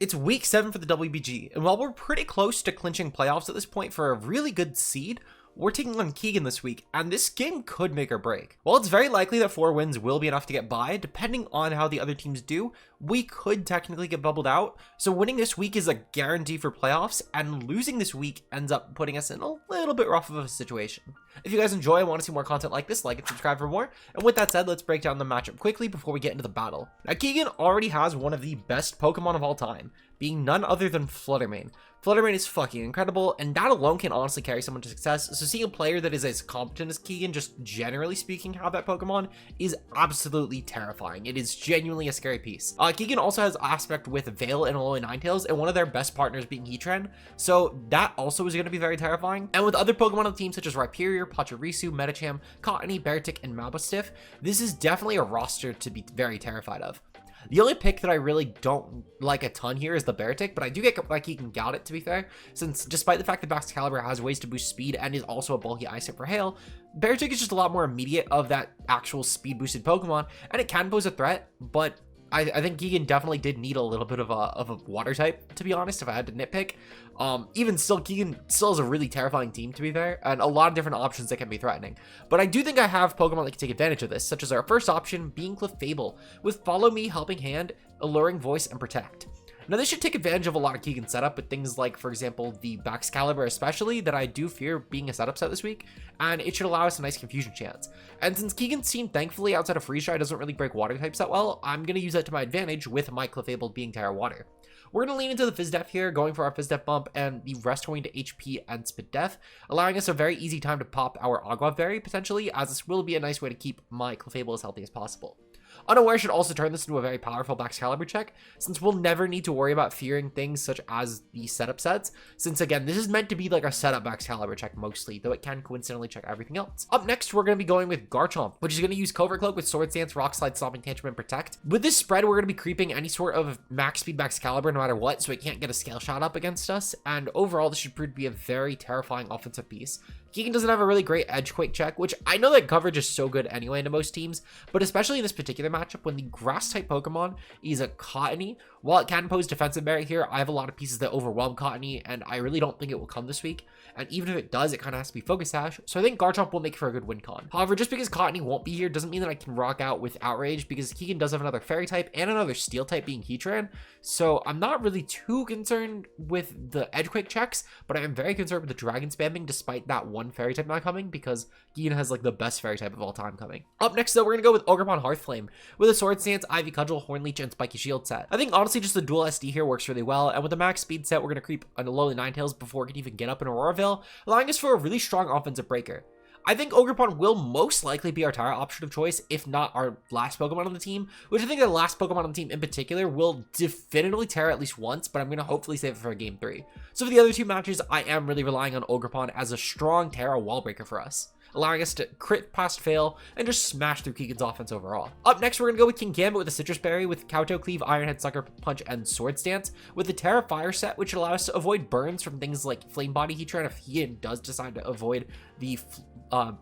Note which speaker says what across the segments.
Speaker 1: It's week 7 for the WBG, and while we're pretty close to clinching playoffs at this point for a really good seed, we're taking on Keegan this week, and this game could make or break. While it's very likely that 4 wins will be enough to get by, depending on how the other teams do, we could technically get bubbled out. So winning this week is a guarantee for playoffs, and losing this week ends up putting us in a little bit rough of a situation. If you guys enjoy and want to see more content like this, like and subscribe for more. And with that said, let's break down the matchup quickly before we get into the battle. Now, Keegan already has one of the best Pokemon of all time, being none other than Fluttermane. Fluttermane is fucking incredible, and that alone can honestly carry someone to success. So seeing a player that is as competent as Keegan, just generally speaking, have that Pokemon is absolutely terrifying. It is genuinely a scary piece. Keegan also has aspect with Veil and Alolan Ninetales, and one of their best partners being Heatran, so that also is going to be very terrifying. And with other Pokemon on the team such as Rhyperior, Pachirisu, Medicham, Cottonee, Beartic, and Mabustiff, this is definitely a roster to be very terrified of. The only pick that I really don't like a ton here is the Beartic, but I do get like he can gout it, to be fair, since despite the fact that Baxcalibur has ways to boost speed and is also a bulky ice type for Hail, Beartic is just a lot more immediate of that actual speed boosted Pokemon, and it can pose a threat, but I think Keegan definitely did need a little bit of a water type, to be honest, if I had to nitpick. Even still, Keegan still is a really terrifying team, to be fair, and a lot of different options that can be threatening. But I do think I have Pokemon that can take advantage of this, such as our first option being Clefable, with Follow Me, Helping Hand, Alluring Voice, and Protect. Now, this should take advantage of a lot of Keegan's setup with things like, for example, the Baxcalibur especially, that I do fear being a setup set this week, and it should allow us a nice confusion chance. And since Keegan's team, thankfully, outside of Freeze Dry, doesn't really break water types that well, I'm going to use that to my advantage with my Clefable being Tera Water. We're going to lean into the Fizz Def here, going for our Fizz Def bump, and the rest going to HP and Spit Def, allowing us a very easy time to pop our Aguav Berry, potentially, as this will be a nice way to keep my Clefable as healthy as possible. Unaware should also turn this into a very powerful Baxcalibur check, since we'll never need to worry about fearing things such as the setup sets, since again, this is meant to be like a setup Baxcalibur check mostly, though it can coincidentally check everything else. Up next, we're going to be going with Garchomp, which is going to use Covert Cloak with Swords Dance, Rock Slide, Stomping Tantrum, and Protect. With this spread, we're going to be creeping any sort of max speed Baxcalibur no matter what, so it can't get a scale shot up against us, and overall, this should prove to be a very terrifying offensive piece. Keegan doesn't have a really great edge quake check, which I know that coverage is so good anyway into most teams, but especially in this particular matchup when the grass type Pokemon is a Cottonee. While it can pose defensive merit here, I have a lot of pieces that overwhelm Cottonee, and I really don't think it will come this week. And even if it does, it kind of has to be Focus Sash, so I think Garchomp will make for a good win con. However, just because Cottonee won't be here doesn't mean that I can rock out with Outrage, because Keegan does have another Fairy type and another Steel type being Heatran, so I'm not really too concerned with the edge quake checks, but I am very concerned with the Dragon spamming despite that one Fairy type not coming, because Keegan has like the best Fairy type of all time coming. Up next though, we're gonna go with Ogerpon-Hearthflame with a Swords Dance, Ivy Cudgel, Horn Leech, and Spiky Shield set. I think honestly just the dual SD here works really well, and with the max speed set, we're gonna creep on Alolan Ninetales before it can even get up in Auroraville, allowing us for a really strong offensive breaker. I think Ogerpon will most likely be our Tera option of choice, if not our last Pokemon on the team, which I think the last Pokemon on the team in particular will definitively Tera at least once, but I'm going to hopefully save it for game 3. So for the other two matches, I am really relying on Ogerpon as a strong Tera wall breaker for us, allowing us to crit past fail and just smash through Keegan's offense overall. Up next, we're going to go with King Gambit with a Citrus Berry with Kowtow Cleave, Iron Head, Sucker Punch, and Swords Dance with the Tera Fire set, which allows us to avoid burns from things like Flame Body Heatran if he does decide to avoid the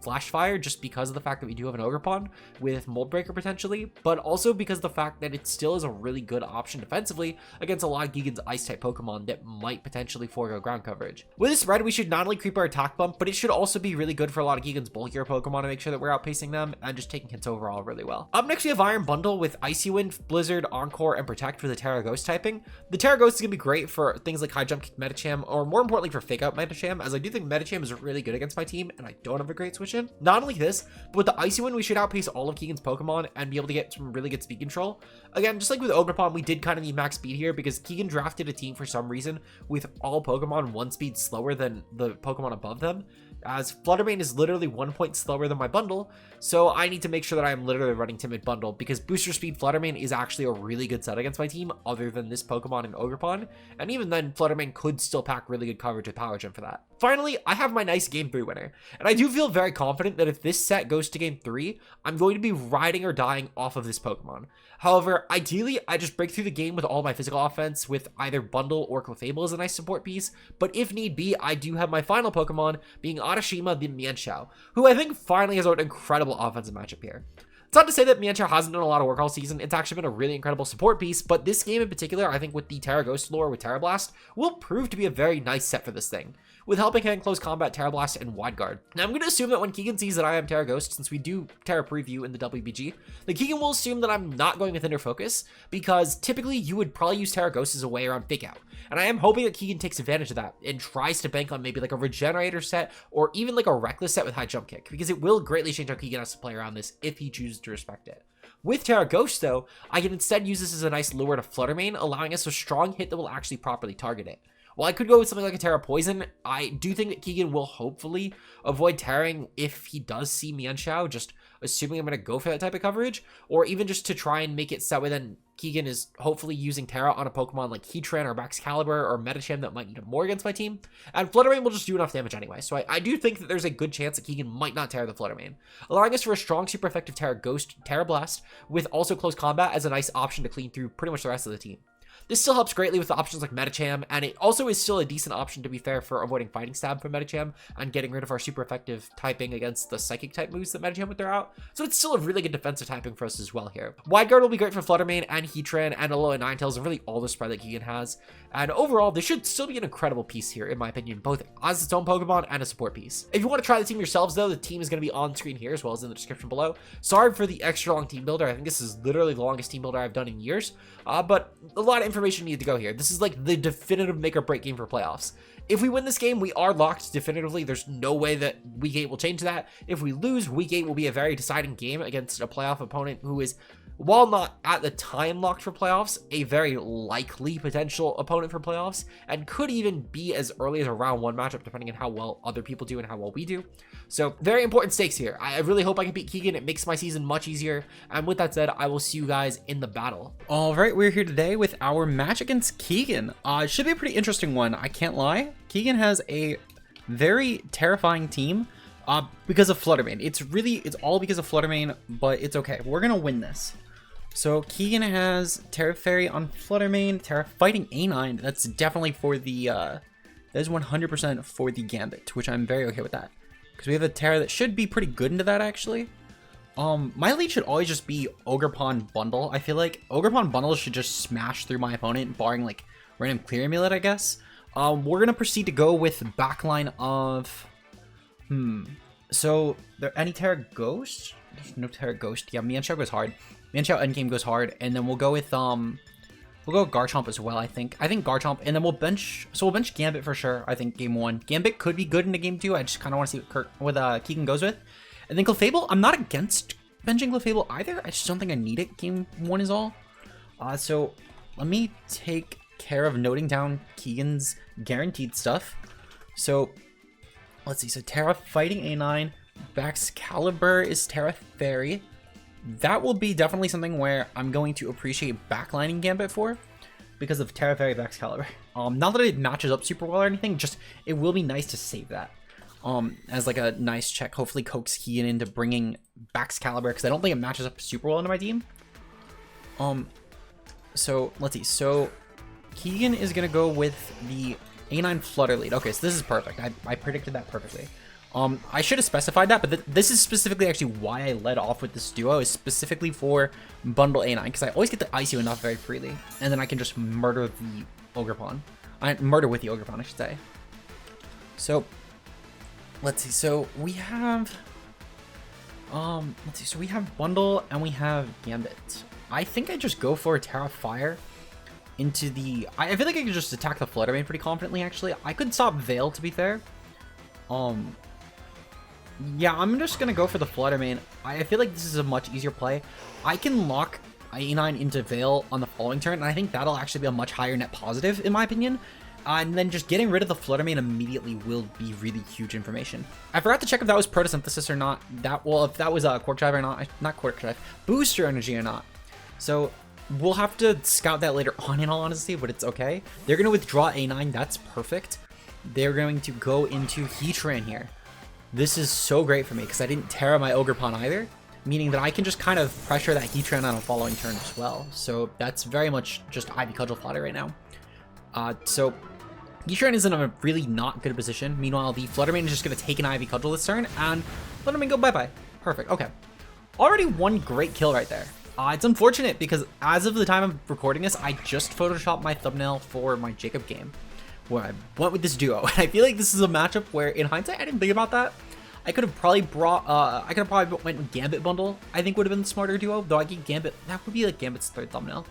Speaker 1: Flash Fire, just because of the fact that we do have an Ogerpon with Mold Breaker potentially, but also because of the fact that it still is a really good option defensively against a lot of Keegan's Ice type Pokemon that might potentially forego ground coverage. With this spread, we should not only creep our attack bump, but it should also be really good for a lot of Keegan's bulkier Pokemon to make sure that we're outpacing them and just taking hits overall really well. Up next, we have Iron Bundle with Icy Wind, Blizzard, Encore, and Protect with the Tera Ghost typing. The Tera Ghost is going to be great for things like High Jump Kick Medicham, or more importantly for Fake Out Medicham, as I do think Medicham is really good against my team, and I don't have a great switch in. Not only this, but with the Icy Wind, we should outpace all of Keegan's Pokemon and be able to get some really good speed control. Again, just like with Ogerpon, we did kind of need max speed here because Keegan drafted a team for some reason with all Pokemon 1 speed slower than the Pokemon above them, as Fluttermane is literally 1 point slower than my bundle, so I need to make sure that I am literally running Timid Bundle, because Booster Speed Fluttermane is actually a really good set against my team, other than this Pokemon and Ogerpon, and even then, Fluttermane could still pack really good coverage with Power Gem for that. Finally, I have my nice Game 3 winner, and I do feel very confident that if this set goes to Game 3, I'm going to be riding or dying off of this Pokemon. However, ideally, I just break through the game with all my physical offense with either Bundle or Clefable as a nice support piece, but if need be, I do have my final Pokemon being Adamant the Mienshao, who I think finally has an incredible offensive matchup here. It's not to say that Mienshao hasn't done a lot of work all season. It's actually been a really incredible support piece, but this game in particular, I think with the Tera Ghost lore with Tera Blast, will prove to be a very nice set for this thing, with helping hand close combat, Tera Blast, and Wide Guard. Now, I'm going to assume that when Keegan sees that I am Tera Ghost, since we do Tera Preview in the WBG, that Keegan will assume that I'm not going with Inner Focus, because typically you would probably use Tera Ghost as a way around Fake Out. And I am hoping that Keegan takes advantage of that and tries to bank on maybe like a Regenerator set, or even like a Reckless set with High Jump Kick, because it will greatly change how Keegan has to play around this if he chooses to respect it. With Tera Ghost, though, I can instead use this as a nice lure to Fluttermane, allowing us a strong hit that will actually properly target it. While I could go with something like a Tera Poison, I do think that Keegan will hopefully avoid tearing if he does see Mienshao, just assuming I'm going to go for that type of coverage, or even just to try and make it so then Keegan is hopefully using Tera on a Pokemon like Heatran or Baxcalibur or Medicham that might need him more against my team, and Fluttermane will just do enough damage anyway, so I do think that there's a good chance that Keegan might not tear the Fluttermane, allowing us for a strong, super effective Tera Ghost, Tera Blast, with also close combat as a nice option to clean through pretty much the rest of the team. This still helps greatly with options like Medicham, and it also is still a decent option, to be fair, for avoiding Fighting Stab from Medicham and getting rid of our super effective typing against the Psychic type moves that Medicham would throw out. So it's still a really good defensive typing for us as well here. Wide Guard will be great for Fluttermane and Heatran and Alola Ninetales and really all the spread that Keegan has. And overall, this should still be an incredible piece here, in my opinion, both as its own Pokemon and a support piece. If you want to try the team yourselves, though, the team is going to be on screen here as well as in the description below. Sorry for the extra long team builder. I think this is literally the longest team builder I've done in years, but a lot of information needed to go here. This is like the definitive make or break game for playoffs. If we win this game, we are locked definitively. There's no way that Week 8 will change that. If we lose, Week 8 will be a very deciding game against a playoff opponent who is, while not at the time locked for playoffs, a very likely potential opponent for playoffs, and could even be as early as a round 1 matchup, depending on how well other people do and how well we do. So very important stakes here. I really hope I can beat Keegan. It makes my season much easier. And with that said, I will see you guys in the battle.
Speaker 2: All right, we're here today with our match against Keegan. It should be a pretty interesting one, I can't lie. Keegan has a very terrifying team because of Fluttermane. It's all because of Fluttermane, but it's okay. We're gonna win this. So Keegan has Tera Fairy on Fluttermane, Tera Fighting A9. That's definitely for the, that is 100% for the Gambit, which I'm very okay with that. Because we have a Tera that should be pretty good into that, actually. My lead should always just be Ogerpon Bundle. I feel like Ogerpon Bundle should just smash through my opponent, barring, like, random Clear Amulet, I guess. We're going to proceed to go with backline of... So, there any Tera Ghost? There's no Tera Ghost. Yeah, Mienshao goes hard. Mienshao endgame goes hard, and then we'll go with we'll go with Garchomp as well. I think Garchomp, and then we'll bench Gambit for sure. I think game 1 Gambit could be good into game 2. I just kind of want to see what Keegan goes with, and then Clefable. I'm not against benching Clefable either. I just don't think I need it. Game 1 is all. So let me take care of noting down Keegan's guaranteed stuff. So let's see. So Tera Fighting A9, Baxcalibur is Tera Fairy. That will be definitely something where I'm going to appreciate backlining Gambit for, because of Tera Fairy Baxcalibur. Not that it matches up super well or anything, just it will be nice to save that as like a nice check. Hopefully coax Keegan into bringing Baxcalibur, because I don't think it matches up super well into my team. So let's see. So Keegan is gonna go with the A9 Flutter lead. Okay, so this is perfect. I predicted that perfectly. I should have specified that, but this is specifically actually why I led off with this duo, is specifically for Bundle A9, because I always get to ice you enough very freely, and then I can just murder the Ogerpon. Murder with the Ogerpon, I should say. So, let's see. So, we have... let's see. So, we have Bundle, and we have Gambit. I think I just go for a Tera Fire into the... I feel like I could just attack the Fluttermane pretty confidently, actually. I could stop Veil, to be fair. Yeah, I'm just gonna go for the Fluttermane. I feel like this is a much easier play. I can lock A9 into Veil on the following turn, and I think that'll actually be a much higher net positive, in my opinion. And then just getting rid of the Fluttermane immediately will be really huge information. I forgot to check if that was Photosynthesis or not. If that was Quark Drive or not Quark Drive, Booster Energy or not. So we'll have to scout that later on, in all honesty, but it's okay. They're gonna withdraw A9, that's perfect. They're going to go into Heatran here. This is so great for me because I didn't Tera my Ogerpon either, meaning that I can just kind of pressure that Heatran on a following turn as well. So that's very much just Ivy Cudgel fodder right now. So Heatran is in a really not good position. Meanwhile, the Fluttermane is just going to take an Ivy Cudgel this turn, and Fluttermane go bye-bye. Perfect. Okay. Already one great kill right there. It's unfortunate because as of the time of recording this, I just photoshopped my thumbnail for my Jacob game where I went with this duo. And I feel like this is a matchup where in hindsight, I didn't think about that. I could have probably went with Gambit bundle. I think would have been the smarter duo, though I get Gambit. That would be like Gambit's third thumbnail.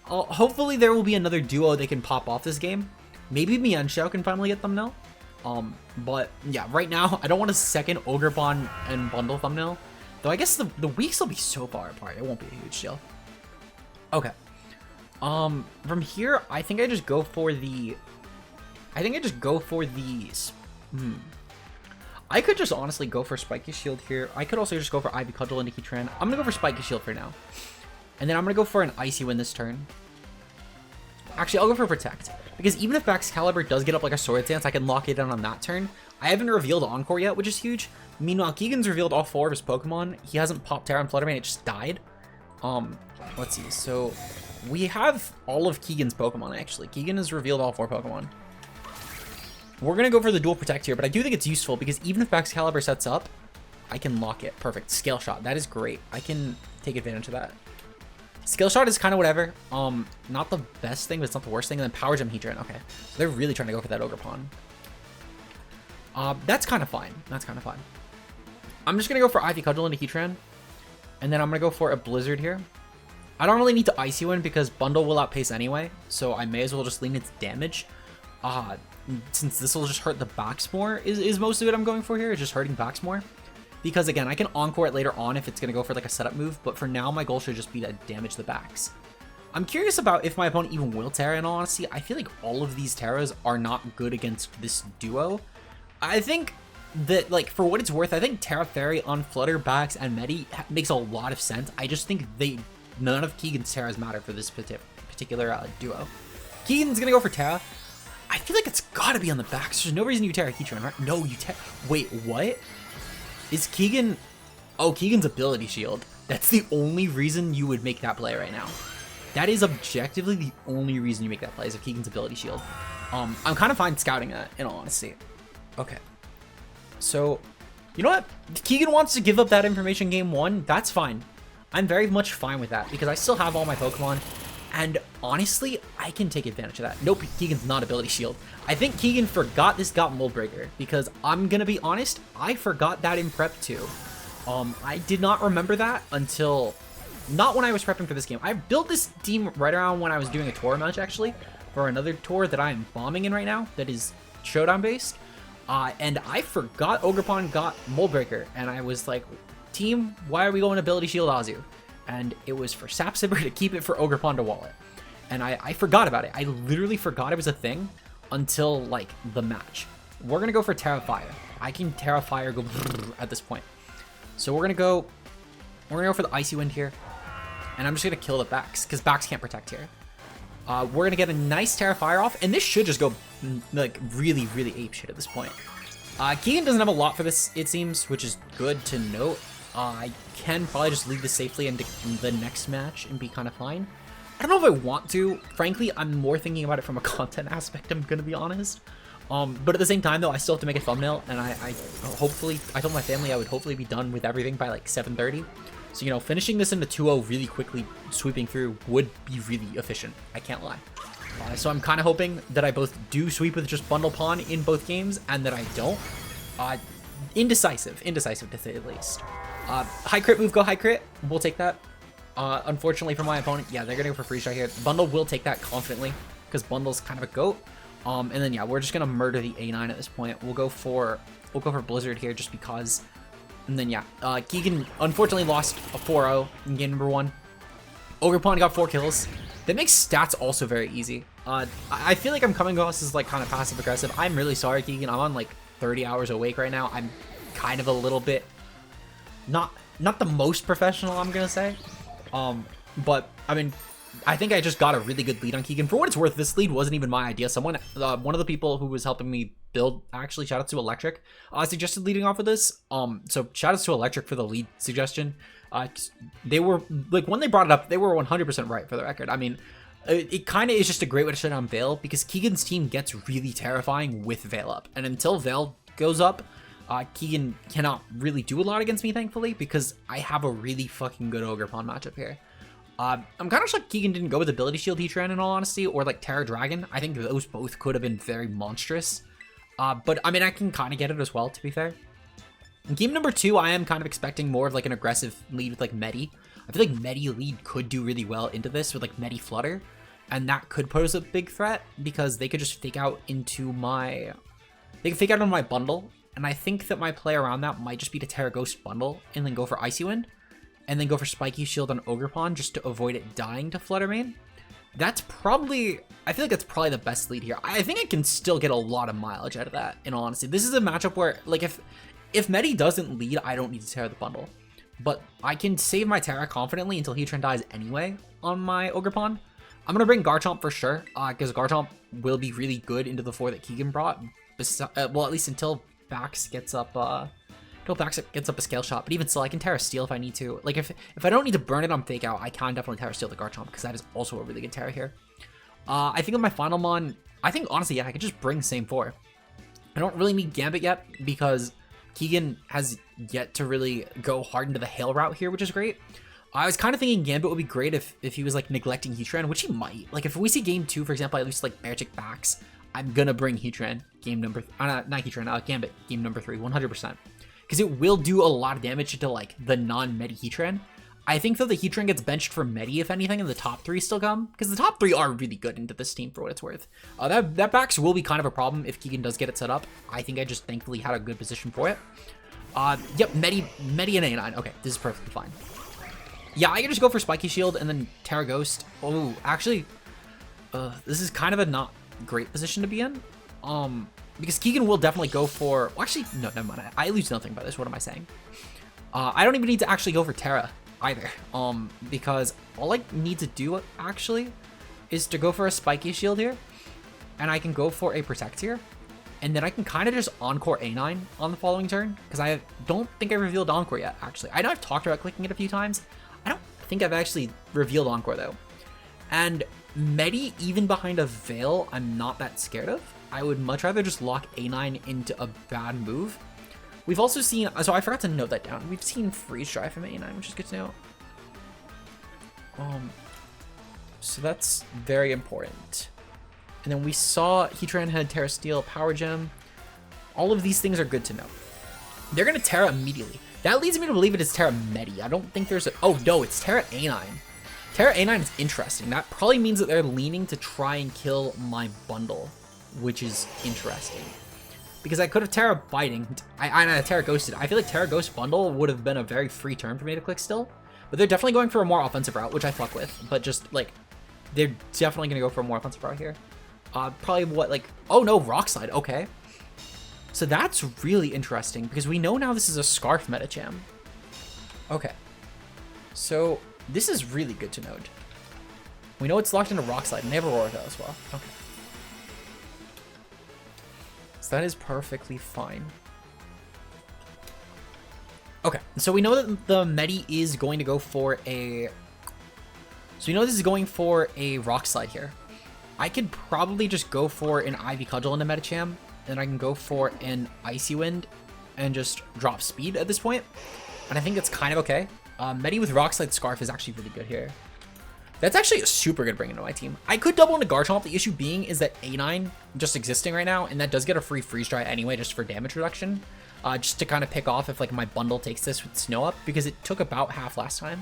Speaker 2: Hopefully there will be another duo they can pop off this game. Maybe Mienshao can finally get thumbnail. But yeah, right now, I don't want a second Ogerpon and bundle thumbnail. Though I guess the weeks will be so far apart, it won't be a huge deal. Okay. From here, I think I just go for the... these. I could just honestly go for Spiky Shield here. I could also just go for Ivy Cudgel into Heatran. I'm gonna go for Spiky Shield for now. And then I'm gonna go for an Icy Wind this turn. Actually, I'll go for Protect. Because even if Excalibur does get up like a Swords Dance, I can lock it in on that turn. I haven't revealed Encore yet, which is huge. Meanwhile, Keegan's revealed all 4 of his Pokemon. He hasn't popped Tera and Fluttermane, it just died. Let's see. So, we have all of Keegan's Pokemon, actually. Keegan has revealed all 4 Pokemon. We're going to go for the dual Protect here, but I do think it's useful because even if Excalibur sets up, I can lock it. Perfect. Scale Shot. That is great. I can take advantage of that. Scale Shot is kind of whatever. Not the best thing, but it's not the worst thing. And then Power Gem Heatran. Okay. So they're really trying to go for that Ogerpon. That's kind of fine. That's kind of fine. I'm just going to go for Ivy Cudgel into Heatran. And then I'm going to go for a Blizzard here. I don't really need to Icy Wind because Bundle will outpace anyway. So I may as well just lean its damage. Since this will just hurt the backs more is most of it I'm going for here. It's just hurting backs more. Because again, I can Encore it later on if it's going to go for like a setup move. But for now, my goal should just be to damage the backs. I'm curious about if my opponent even will Tera, in all honesty. I feel like all of these Teras are not good against this duo. I think that, like, for what it's worth, I think Tera Fairy on Flutter, Backs, and Medi makes a lot of sense. I just think none of Keegan's Teras matter for this particular duo. Keegan's going to go for Tera. I feel like it's got to be on the backs. There's no reason you Tera Heatran, right? No, you Tera... Wait, what? Is Keegan... Oh, Keegan's Ability Shield. That's the only reason you would make that play right now. That is objectively the only reason you make that play is if Keegan's Ability Shield. I'm kind of fine scouting that, in all honesty. Okay. So, you know what? If Keegan wants to give up that information game 1, that's fine. I'm very much fine with that because I still have all my Pokemon. And honestly, I can take advantage of that. Nope, Keegan's not Ability Shield. I think Keegan forgot this got Mold Breaker because I'm going to be honest, I forgot that in prep too. I did not remember that until not when I was prepping for this game. I built this team right around when I was doing a tour match actually for another tour that I am bombing in right now that is showdown based. And I forgot Ogerpon got Mold Breaker and I was like, team, why are we going Ability Shield Azu? And it was for Sap Sipper to keep it for Ogerpon to wall it. And I forgot about it. I literally forgot it was a thing until, like, the match. We're going to go for Tera Fire. I can Tera Fire go at this point. So we're going to go for the Icy Wind here. And I'm just going to kill the backs, because backs can't protect here. We're going to get a nice Tera Fire off, and this should just go, like, really, really apeshit at this point. Keegan doesn't have a lot for this, it seems, which is good to note. I can probably just leave this safely into the next match and be kind of fine. I don't know if I want to. Frankly, I'm more thinking about it from a content aspect, I'm going to be honest. But at the same time, though, I still have to make a thumbnail, and I told my family I would hopefully be done with everything by like 7:30. So, you know, finishing this into 2-0 really quickly, sweeping through, would be really efficient. I can't lie. So I'm kind of hoping that I both do sweep with just Bundle Pawn in both games, and that I don't. Indecisive to say the least. High crit move, go high crit. We'll take that. Unfortunately for my opponent, yeah, they're gonna go for Freeze Dry here. Bundle will take that confidently because Bundle's kind of a goat. And then yeah, we're just gonna murder the A9 at this point. We'll go for Blizzard here just because. And then yeah, Keegan unfortunately lost a 4-0 in game number 1. Ogerpon got 4 kills. That makes stats also very easy. I feel like I'm coming across as like kind of passive aggressive. I'm really sorry, Keegan. I'm on like 30 hours awake right now. I'm kind of a little bit not the most professional, I'm gonna say. But I mean, I think I just got a really good lead on Keegan. For what it's worth, this lead wasn't even my idea. Someone, one of the people who was helping me build, actually, shout out to Electric, suggested leading off with this. So shout out to Electric for the lead suggestion. They were, like, when they brought it up, they were 100% right, for the record. I mean, it kind of is just a great way to shut down Veil, because Keegan's team gets really terrifying with Veil up. And until Veil goes up, Keegan cannot really do a lot against me, thankfully, because I have a really fucking good Ogerpon matchup here. I'm kind of shocked Keegan didn't go with Ability Shield Heatran in all honesty, or like Tera Dragon. I think those both could have been very monstrous. But I mean, I can kind of get it as well, to be fair. In game number 2, I am kind of expecting more of like an aggressive lead with like Medi. I feel like Medi lead could do really well into this with like Medi Flutter. And that could pose a big threat because they could just fake out into my... They could fake out on my bundle. And I think that my play around that might just be to Tera Ghost bundle and then go for Icy Wind. And then go for Spiky Shield on Ogerpon just to avoid it dying to Flutter Mane. That's probably... I feel like that's probably the best lead here. I think I can still get a lot of mileage out of that, in all honesty. This is a matchup where, like, if Medi doesn't lead, I don't need to Tera the bundle. But I can save my Tera confidently until Heatran dies anyway on my Ogerpon. I'm going to bring Garchomp for sure, because Garchomp will be really good into the 4 that Keegan brought. Well, at least until Bax gets up... Until Bax gets up a Scale Shot, but even still, I can Tera Steel if I need to. Like, if I don't need to burn it on Fake Out, I can definitely Tera Steel the Garchomp, because that is also a really good Tera here. I think on my final mon, I think, honestly, yeah, I could just bring same 4. I don't really need Gambit yet, because Keegan has yet to really go hard into the Hail route here, which is great. I was kind of thinking Gambit would be great if he was, like, neglecting Heatran, which he might. Like, if we see game 2, for example, I lose, like, Bearchick Bax, I'm gonna bring Heatran game number... not Heatran, Gambit game number 3, 100%. Because it will do a lot of damage to, like, the non-Medi Heatran. I think, though, the Heatran gets benched for Medi, if anything, and the top 3 still come. Because the top 3 are really good into this team, for what it's worth. That Bax will be kind of a problem if Keegan does get it set up. I think I just thankfully had a good position for it. Yep, Medi and A9. Okay, this is perfectly fine. Yeah, I can just go for Spiky Shield and then Tera Ghost. Oh, actually, this is kind of a not great position to be in. Because Keegan will definitely go for... Well, actually, no, never mind. I lose nothing by this. What am I saying? I don't even need to actually go for Tera either. Because all I need to do, actually, is to go for a Spiky Shield here. And I can go for a Protect here. And then I can kind of just Encore A9 on the following turn. Because I don't think I revealed Encore yet, actually. I know I've talked about clicking it a few times. I don't think I've actually revealed Encore, though. And Medi, even behind a Veil, I'm not that scared of. I would much rather just lock A9 into a bad move. We've also seen... So I forgot to note that down. We've seen Freeze Dry from A9, which is good to know. So that's very important. And then we saw Heatran had Tera Steel, Power Gem. All of these things are good to know. They're going to Tera immediately. That leads me to believe it is Tera Medi. I don't think there's a... Oh, no, it's Tera A9. Tera A9 is interesting. That probably means that they're leaning to try and kill my bundle, which is interesting. Because I could have Tera Biting. I Tera Ghosted. I feel like Tera Ghost bundle would have been a very free turn for me to click still. But they're definitely going for a more offensive route, which I fuck with. But just, like, they're definitely going to go for a more offensive route here. Probably what, like... Oh, no, Rock Slide. Okay. So that's really interesting, because we know now this is a Scarf Metacham. Okay. So this is really good to note. We know it's locked into Rock Slide, and they have Aurora Veil as well. Okay. So that is perfectly fine. Okay, so we know that the Medi is going to go for a... So we know this is going for a Rock Slide here. I could probably just go for an Ivy Cudgel into Metacham, and I can go for an Icy Wind and just drop speed at this point. And I think that's kind of okay. Medi with Rock Slide Scarf is actually really good here. That's actually a super good bring into my team. I could double into Garchomp. The issue being is that A9 just existing right now, and that does get a free Freeze Dry anyway, just for damage reduction. Just to kind of pick off if like my bundle takes this with Snow Up, because it took about half last time.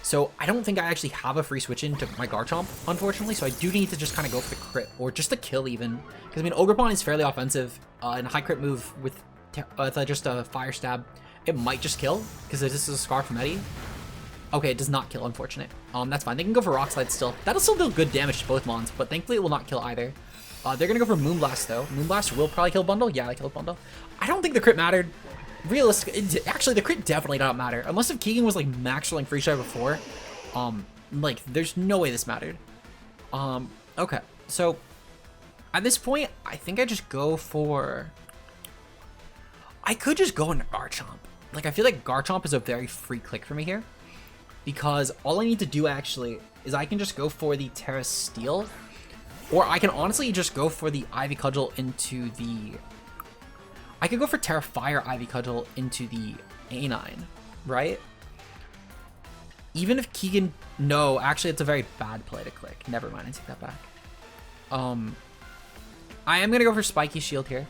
Speaker 2: So I don't think I actually have a free switch into my Garchomp, unfortunately. So I do need to just kind of go for the crit, or just the kill even. Because I mean, Ogerpon is fairly offensive, and a high crit move with just a Fire Stab, it might just kill, because this is a Scarf Medi. Okay, it does not kill, unfortunate. That's fine. They can go for Rock Slide still. That'll still do good damage to both mons, but thankfully it will not kill either. They're gonna go for Moonblast though. Moonblast will probably kill bundle. Yeah, they killed bundle. I don't think the crit mattered. Realistically, actually, the crit definitely don't matter. Unless if Keegan was like max rolling Free Strike before, like there's no way this mattered. Okay, so at this point, I think I just go for. I could just go into Garchomp. Like I feel like Garchomp is a very free click for me here, because all I need to do actually is I can just go for the Tera Steel, or I can honestly just go for the Ivy Cudgel into the. I could go for Tera Fire Ivy Cudgel into the A9, right? Even if Keegan... No, actually, it's a very bad play to click. Never mind, I take that back. I am going to go for Spiky Shield here.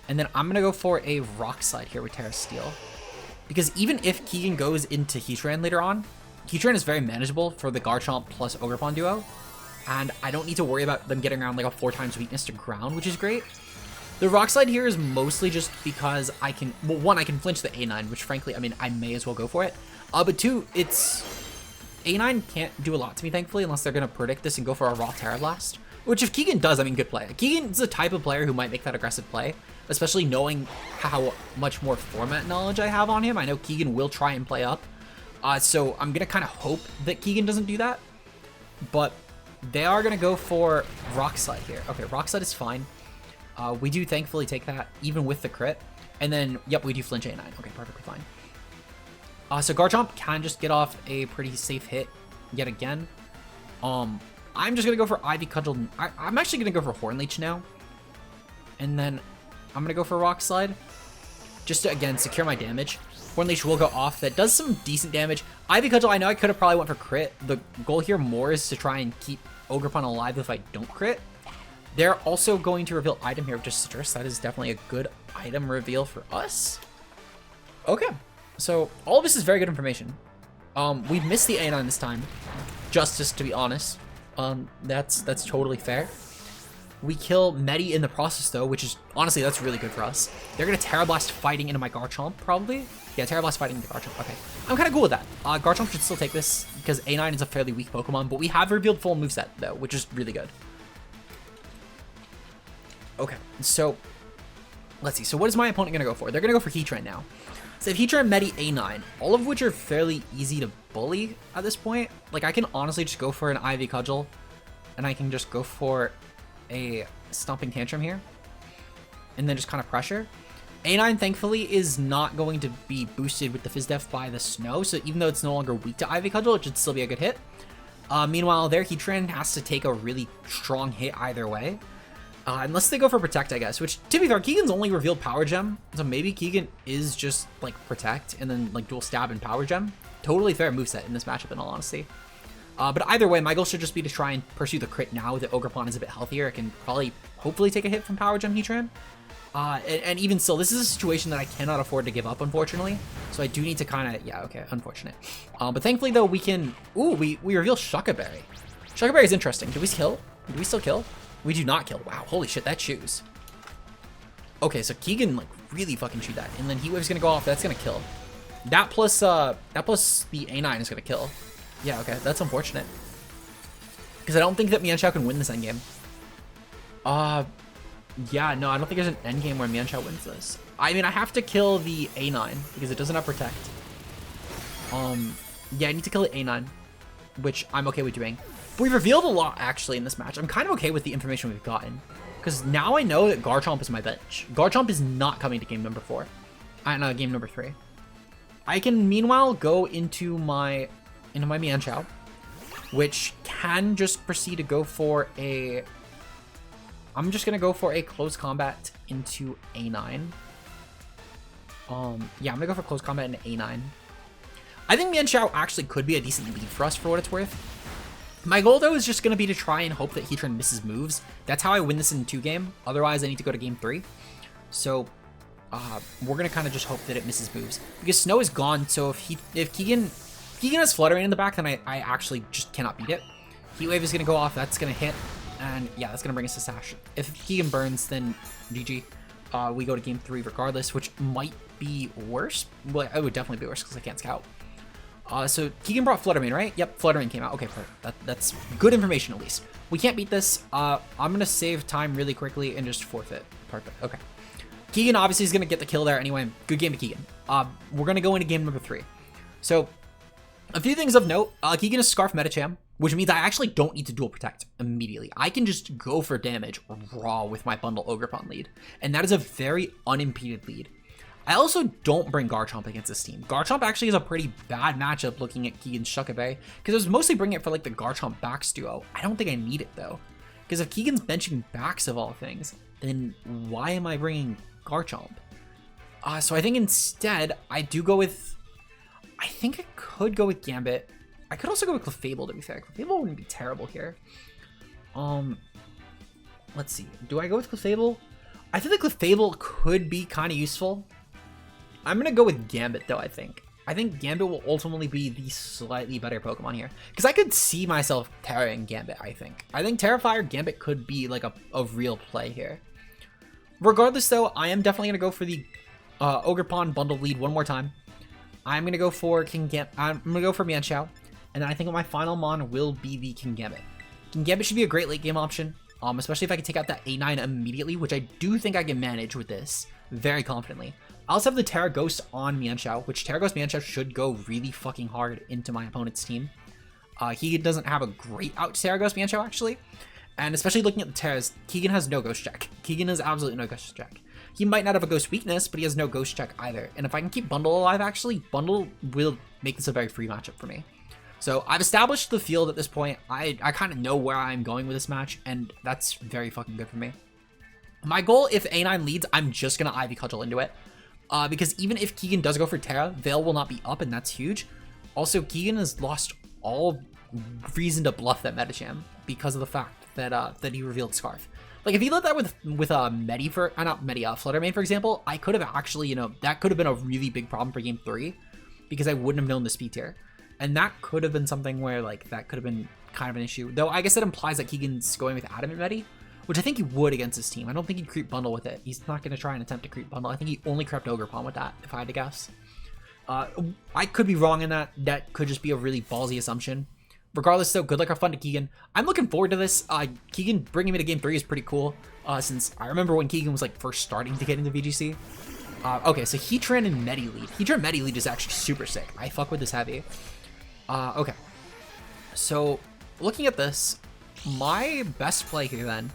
Speaker 2: And then I'm going to go for a Rock Slide here with Tera Steel. Because even if Keegan goes into Heatran later on, Heatran is very manageable for the Garchomp plus Ogerpon duo. And I don't need to worry about them getting around like a 4x weakness to ground, which is great. The Rock Slide here is mostly just because I can... Well, one, I can flinch the A9, which frankly, I mean, I may as well go for it. But two, it's... A9 can't do a lot to me, thankfully, unless they're going to predict this and go for a raw Tera Blast. Which if Keegan does, I mean, good play. Keegan's the type of player who might make that aggressive play, especially knowing how much more format knowledge I have on him. I know Keegan will try and play up. So I'm going to kind of hope that Keegan doesn't do that. But they are going to go for Rock Slide here. Okay, Rock Slide is fine. We do thankfully take that, even with the crit. And then, yep, we do flinch A9. Okay, perfectly fine. So Garchomp can just get off a pretty safe hit yet again. I'm just going to go for Ivy Cudgel. I'm actually going to go for Horn Leech now. And then I'm going to go for Rock Slide. Just to, again, secure my damage. Horn Leech will go off. That does some decent damage. Ivy Cudgel, I know I could have probably went for crit. The goal here more is to try and keep Ogerpon alive if I don't crit. They're also going to reveal item here with just Citrus. That is definitely a good item reveal for us. Okay. So all of this is very good information. We've missed the A9 this time. Justice, to be honest. That's totally fair. We kill Medi in the process though, which is honestly that's really good for us. They're gonna Tera Blast fighting into my Garchomp probably. Yeah, Tera Blast fighting into Garchomp. Okay, I'm kind of cool with that. Garchomp should still take this because A9 is a fairly weak Pokemon, but we have revealed full moveset though, which is really good. Okay, so let's see. So what is my opponent gonna go for? They're gonna go for Heatran now. So if Heatran, Medi, A9, all of which are fairly easy to bully at this point. Like I can honestly just go for an Ivy Cudgel, and I can just go for a Stomping Tantrum here, and then just kind of pressure. A9 thankfully is not going to be boosted with the Fizz Def by the snow, so even though it's no longer weak to Ivy Cudgel, it should still be a good hit. Meanwhile, their Heatran has to take a really strong hit either way. Unless they go for Protect, I guess, which, to be fair, Keegan's only revealed Power Gem, so maybe Keegan is just, like, Protect and then, like, Dual Stab and Power Gem. Totally fair moveset in this matchup, in all honesty. But either way, my goal should just be to try and pursue the crit now that Ogerpon is a bit healthier. It can probably, hopefully, take a hit from Power Gem Heatran. And even still, this is a situation that I cannot afford to give up, unfortunately. So I do need to kind of, yeah, okay, unfortunate. But thankfully, though, we can, ooh, we reveal Shuckaberry. Shuckaberry is interesting. Do we kill? Do we still kill? We do not kill. Wow, holy shit, that chews. Okay, so Keegan, like, really fucking chewed that. And then Heat Wave's gonna go off. That's gonna kill. That plus the A9 is gonna kill. Yeah, okay, that's unfortunate. Because I don't think that Mienshao can win this endgame. Yeah, no, I don't think there's an endgame where Mienshao wins this. I mean, I have to kill the A9 because it doesn't have Protect. Yeah, I need to kill the A9, which I'm okay with doing. But we've revealed a lot, actually, in this match. I'm kind of okay with the information we've gotten. Because now I know that Garchomp is my bench. Garchomp is not coming to game number 4. No, game number 3. I can, meanwhile, go into my Mienshao, which can just proceed to go for a... I'm just going to go for a Close Combat into A9. Yeah, I'm going to go for Close Combat into A9. I think Mienshao actually could be a decent lead for us for what it's worth. My goal, though, is just going to be to try and hope that Heatran misses moves. That's how I win this in 2-game. Otherwise, I need to go to game 3. So, we're going to kind of just hope that it misses moves. Because Snow is gone, so if Keegan has Flutter Mane in the back, then I actually just cannot beat it. Heat Wave is going to go off. That's going to hit. And, yeah, that's going to bring us to Sash. If Keegan burns, then GG. We go to game 3 regardless, which might be worse. Well, it would definitely be worse because I can't Scout. So Keegan brought Flutter Mane, right? Yep, Flutter Mane came out. Okay, that's good information at least. We can't beat this. I'm gonna save time really quickly and just forfeit. Perfect. Okay. Keegan obviously is gonna get the kill there anyway. Good game to Keegan. We're gonna go into game number 3. So a few things of note. Keegan is Scarf Medicham, which means I actually don't need to dual protect immediately. I can just go for damage raw with my bundle Ogerpon lead, and that is a very unimpeded lead. I also don't bring Garchomp against this team. Garchomp actually is a pretty bad matchup looking at Keegan's Shuckaberry, because I was mostly bringing it for like the Garchomp Bax duo. I don't think I need it though, because if Keegan's benching Bax of all things, then why am I bringing Garchomp. So I think instead I do go with, I think I could go with Gambit. I could also go with Clefable, to be fair. Clefable wouldn't be terrible here. Let's see. Do I go with Clefable? I think the Clefable could be kind of useful. I'm going to go with Gambit, though, I think. I think Gambit will ultimately be the slightly better Pokemon here. Because I could see myself Tera Gambit, I think. I think Terrifier Gambit could be like a real play here. Regardless, though, I am definitely going to go for the Ogerpon bundle lead one more time. I'm going to go for I'm going to go for Mienshao. And then I think my final mon will be the Kingambit. Kingambit should be a great late game option. Especially if I can take out that A9 immediately, which I do think I can manage with this very confidently. I also have the Tera Ghost on Mienshao, which Tera Ghost Mienshao should go really fucking hard into my opponent's team. He doesn't have a great out Tera Ghost Mienshao, actually. And especially looking at the Teras, Keegan has no Ghost Check. Keegan has absolutely no Ghost Check. He might not have a Ghost Weakness, but he has no Ghost Check either. And if I can keep Bundle alive, actually, Bundle will make this a very free matchup for me. So I've established the field at this point. I kind of know where I'm going with this match, and that's very fucking good for me. My goal, if A9 leads, I'm just going to Ivy Cudgel into it. Because even if Keegan does go for Tera, Veil will not be up, and that's huge. Also, Keegan has lost all reason to bluff that Medicham because of the fact that that he revealed Scarf. Like, if he let that with Medi for, not Medi, Fluttermane, for example, I could have actually, you know, that could have been a really big problem for game 3 because I wouldn't have known the speed tier. And that could have been something where, like, that could have been kind of an issue. Though I guess that implies that Keegan's going with Adamant Medi, which I think he would against his team. I don't think he'd creep Bundle with it. He's not going to try and attempt to creep Bundle. I think he only crept Ogerpon with that, if I had to guess. I could be wrong in that. That could just be a really ballsy assumption. Regardless, though, good luck or fun to Keegan. I'm looking forward to this. Keegan bringing me to game 3 is pretty cool, since I remember when Keegan was, like, first starting to get into VGC. Okay, so Heatran and Medi lead. Heatran Medi lead is actually super sick. I fuck with this heavy. Okay, so looking at this, my best play here then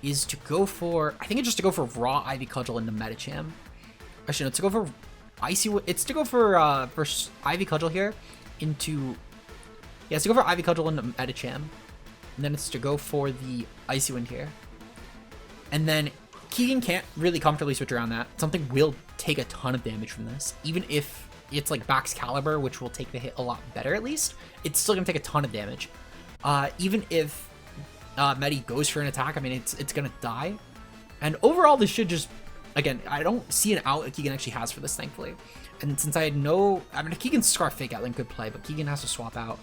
Speaker 2: is to go for, I think it's just to go for raw Ivy Cudgel into Medicham. Actually, no, it's to go for it's to go for Ivy Cudgel here into, yeah, it's to go for Ivy Cudgel into Medicham, and then it's to go for the Icy Wind here. And then Keegan can't really comfortably switch around that. Something will take a ton of damage from this, even if it's like Bax Caliber, which will take the hit a lot better at least. It's still gonna take a ton of damage. Even if Medi goes for an attack, I mean, it's gonna die. And overall, this should just, again, I don't see an out that Keegan actually has for this, thankfully. And since I know, I mean, if Keegan's Scarf Fake Outland could play, but Keegan has to swap out.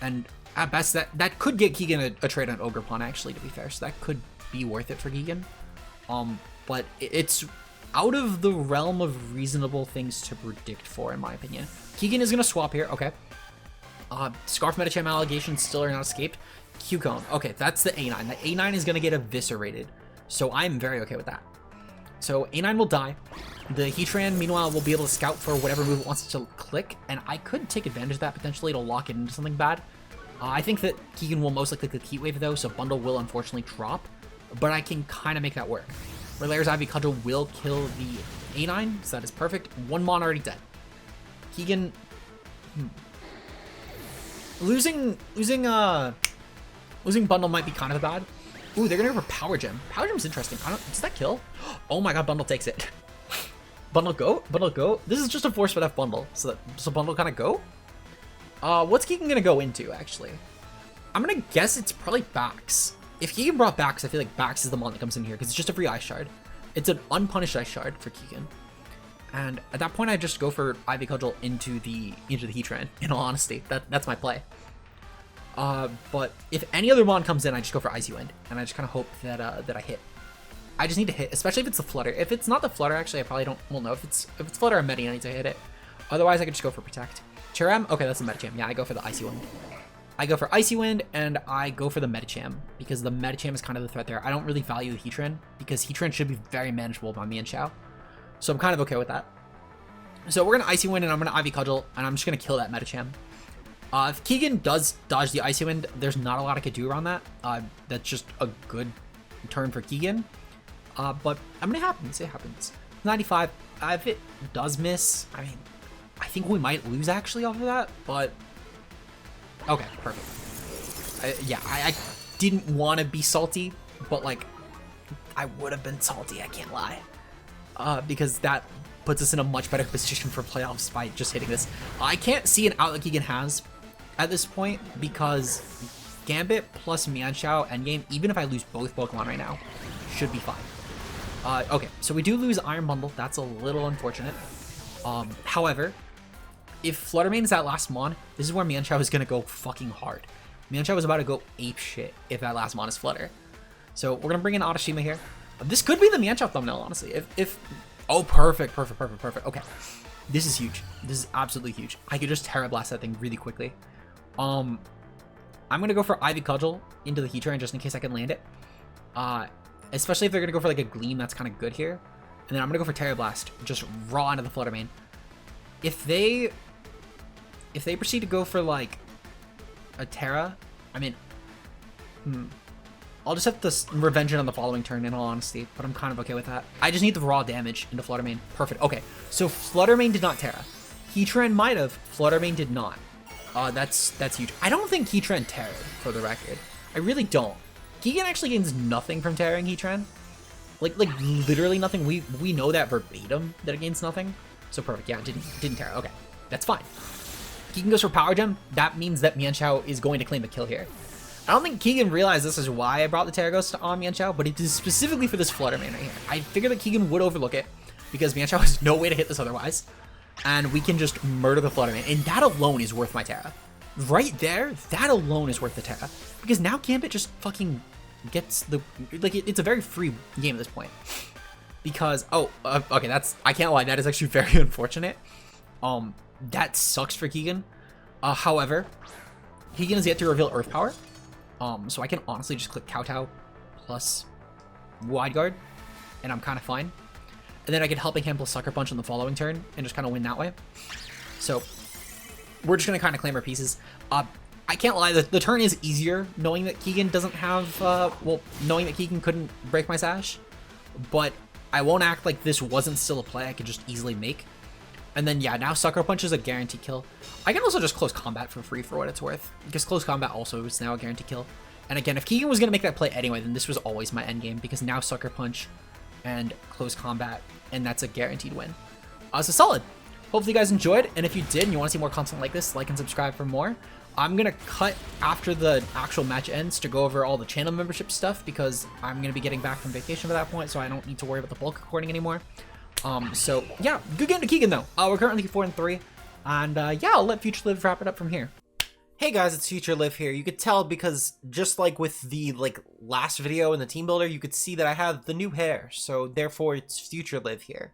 Speaker 2: And at best, that could get Keegan a trade on Ogerpon, actually, to be fair. So that could be worth it for Keegan. But it's out of the realm of reasonable things to predict for, in my opinion. Keegan is going to swap here. Okay. Scarf Medicham allegations still are not escaped. Q-Cone. Okay, that's the A9. The A9 is going to get eviscerated. So I'm very okay with that. So A9 will die. The Heatran, meanwhile, will be able to scout for whatever move it wants to click. And I could take advantage of that potentially to lock it into something bad. I think that Keegan will most likely click Heat Wave, though, so Bundle will unfortunately drop. But I can kind of make that work. Ralaire's Ivy Cudgel will kill the A9, so that is perfect. One mon already dead. Keegan... Losing Bundle might be kind of bad. Ooh, they're gonna go for Power Gem. Power Gem's interesting. Does that kill? Oh my god, Bundle takes it. Bundle go? Bundle go? This is just a Force F Bundle, so Bundle kind of go? What's Keegan gonna go into, actually? I'm gonna guess it's probably Bax. If Keegan brought Bax, I feel like Bax is the mon that comes in here, because it's just a free Ice Shard. It's an unpunished Ice Shard for Keegan. And at that point, I just go for Ivy Cudgel into the Heatran, in all honesty. That's my play. But if any other mon comes in, I just go for Icy Wind, and I just kind of hope that that I hit. I just need to hit, especially if it's the Flutter. If it's not the Flutter, actually, I probably don't. Well, no, if it's Flutter or Medi, I need to hit it. Otherwise, I could just go for Protect. Cherem, okay, that's the Medicham. Yeah, I go for the Icy Wind. I go for Icy Wind, and I go for the Medicham, because the Medicham is kind of the threat there. I don't really value the Heatran, because Heatran should be very manageable by Mienshao. So I'm kind of okay with that. So we're going to Icy Wind, and I'm going to Ivy Cudgel, and I'm just going to kill that Medicham. If Keegan does dodge the Icy Wind, there's not a lot I could do around that. That's just a good turn for Keegan. But I mean, it happens. It happens. 95. If it does miss, I mean, I think we might lose actually off of that, but okay, perfect. Yeah, I didn't want to be salty, but like, I would have been salty, I can't lie. because that puts us in a much better position for playoffs by just hitting this. I can't see an out that Keegan has at this point because Gambit plus Mienshao endgame, even if I lose both Pokemon right now, should be fine. Okay, so we do lose Iron Bundle. That's a little unfortunate. However, if Flutter Mane is that last Mon, this is where Mienshao is going to go fucking hard. Mienshao is about to go ape shit if that last Mon is Flutter. So we're going to bring in Otashima here. This could be the Mienshao thumbnail, honestly. Oh, perfect. Okay. This is huge. This is absolutely huge. I could just Tera Blast that thing really quickly. I'm going to go for Ivy Cudgel into the Heatran just in case I can land it. Especially if they're going to go for like a Gleam, that's kind of good here. And then I'm going to go for Tera Blast, just raw into the Flutter Mane. If they proceed to go for like a Tera, I mean, I'll just have to revenge it on the following turn in all honesty, but I'm kind of okay with that. I just need the raw damage into Flutter Mane. Perfect. Okay, so Flutter Mane did not Tera. Heatran might have, Flutter Mane did not. That's huge. I don't think Heatran Tera'd, for the record. I really don't. Keegan actually gains nothing from Terraing Heatran. Like literally nothing. We know that verbatim that it gains nothing. So perfect. Yeah, didn't Tera. Okay, that's fine. Keegan goes for Power Gem. That means that Mienshao is going to claim a kill here. I don't think Keegan realized this is why I brought the Tera Ghost on Mienshao, but it is specifically for this Flutter Mane right here. I figured that Keegan would overlook it because Mienshao has no way to hit this otherwise. And we can just murder the Flutter Mane. And that alone is worth my Tera. Right there, that alone is worth the Tera. Because now Gambit just fucking gets the... Like, it's a very free game at this point. Because... Oh, okay, I can't lie. That is actually very unfortunate. That sucks for Keegan. However, Keegan has yet to reveal Earth Power. So I can honestly just click Kowtow plus Wide Guard. And I'm kind of fine. And then I can Helping Hand plus Sucker Punch on the following turn and just kind of win that way. So we're just going to kind of claim our pieces. I can't lie, the turn is easier knowing that Keegan doesn't have, knowing that Keegan couldn't break my Sash. But I won't act like this wasn't still a play I could just easily make. And then, yeah, now Sucker Punch is a guaranteed kill. I can also just Close Combat for free for what it's worth. Because Close Combat also is now a guaranteed kill. And again, if Keegan was going to make that play anyway, then this was always my endgame. Because now Sucker Punch and Close Combat, and that's a guaranteed win. So solid. Hopefully you guys enjoyed, and if you did and you want to see more content like this, like and subscribe for more. I'm going to cut after the actual match ends to go over all the channel membership stuff because I'm going to be getting back from vacation by that point, so I don't need to worry about the bulk recording anymore. So yeah, good game to Keegan though. We're currently 4-3, and yeah, I'll let Future Live wrap it up from here.
Speaker 1: Hey guys, it's Future Live here. You could tell because just like with the last video in the team builder, you could see that I have the new hair, so therefore it's Future Live here.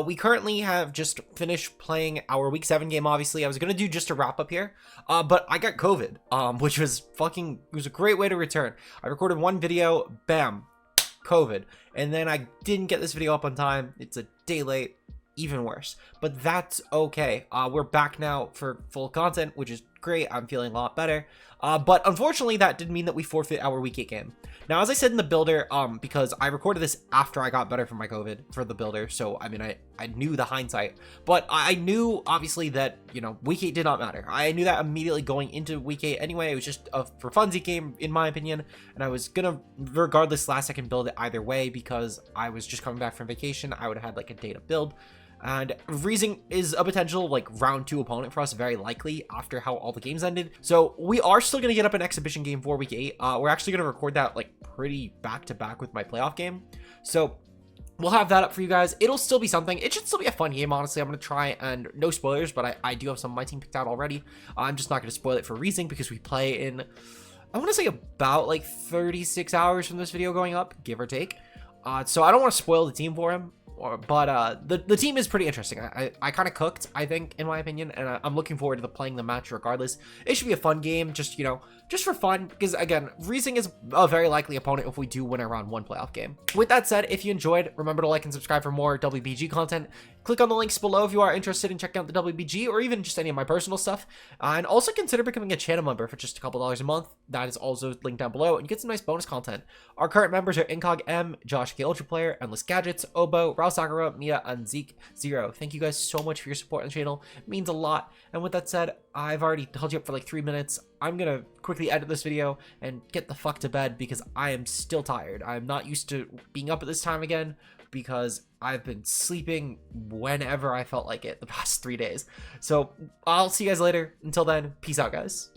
Speaker 1: We currently have just finished playing our week 7 game. Obviously, I was gonna do just a wrap up here, but I got COVID, which was it was a great way to return. I recorded one video, bam, COVID, and then I didn't get this video up on time. It's a day late. Even worse, but that's okay. We're back now for full content, which is great. I'm feeling a lot better, but unfortunately that did mean that we forfeit our week 8 game. Now, as I said in the builder, because I recorded this after I got better from my COVID for the builder, so I mean I knew the hindsight, but I knew obviously that, you know, week 8 did not matter. I knew that immediately going into week 8 anyway. It was just a for funsies game in my opinion, and I was gonna regardless last second build it either way because I was just coming back from vacation. I would have had like a day to build. And Freezing is a potential round 2 opponent for us, very likely after how all the games ended. So we are still going to get up an exhibition game for week 8. We're actually going to record that pretty back to back with my playoff game. So we'll have that up for you guys. It'll still be something. It should still be a fun game, honestly. I'm going to try, and no spoilers, but I do have some of my team picked out already. I'm just not going to spoil it for Freezing because we play in, I want to say about 36 hours from this video going up, give or take. So I don't want to spoil the team for him. But the team is pretty interesting. I kind of cooked, I think, in my opinion, and I'm looking forward to playing the match regardless. It should be a fun game, just, you know, just for fun, because again, Freezing is a very likely opponent if we do win a round 1 playoff game. With that said, if you enjoyed, remember to like and subscribe for more WBG content. Click on the links below if you are interested in checking out the WBG or even just any of my personal stuff. And also consider becoming a channel member for just a couple dollars a month. That is also linked down below, and you get some nice bonus content. Our current members are Incog M, Josh K Ultra Player, Endless Gadgets, Obo, Rao Sakura, Mia, and Zeke Zero. Thank you guys so much for your support on the channel. It means a lot. And with that said, I've already held you up for 3 minutes. I'm gonna quickly edit this video and get the fuck to bed because I am still tired. I'm not used to being up at this time again. because I've been sleeping whenever I felt like it the past 3 days. So I'll see you guys later. Until then, peace out, guys.